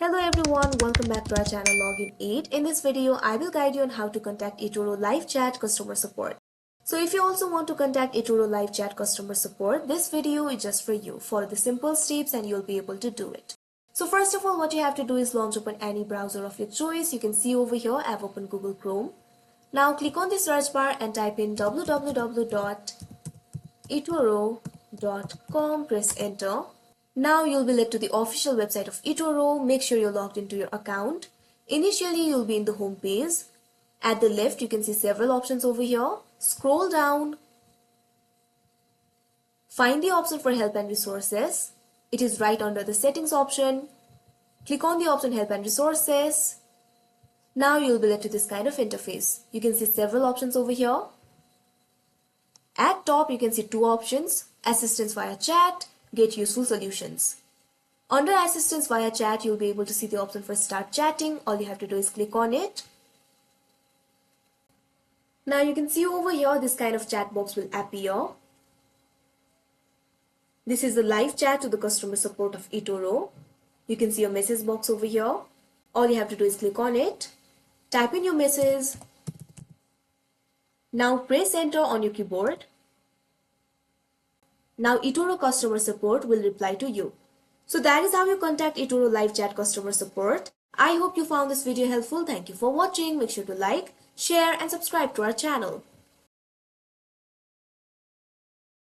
Hello everyone, welcome back to our channel Login 8. In this video, I will guide you on how to contact eToro live chat customer support. So if you also want to contact eToro live chat customer support, this video is just for you. Follow the simple steps and you'll be able to do it. So first of all, what you have to do is launch open any browser of your choice. You can see over here, I've opened Google Chrome. Now click on the search bar and type in www.etoro.com, press enter. Now you'll be led to the official website of eToro. Make sure you're logged into your account. Initially, you'll be in the home page. At the left, you can see several options over here. Scroll down. Find the option for help and resources. It is right under the settings option. Click on the option help and resources. Now you'll be led to this kind of interface. You can see several options over here. At top, you can see two options: assistance via chat, get useful solutions. Under assistance via chat, you'll be able to see the option for start chatting. All you have to do is click on it. Now you can see over here, this kind of chat box will appear. This is the live chat to the customer support of eToro. You can see a message box over here. All you have to do is click on it. Type in your message. Now press enter on your keyboard. Now eToro customer support will reply to you. So that is how you contact eToro live chat customer support. I hope you found this video helpful. Thank you for watching. Make sure to like, share and subscribe to our channel.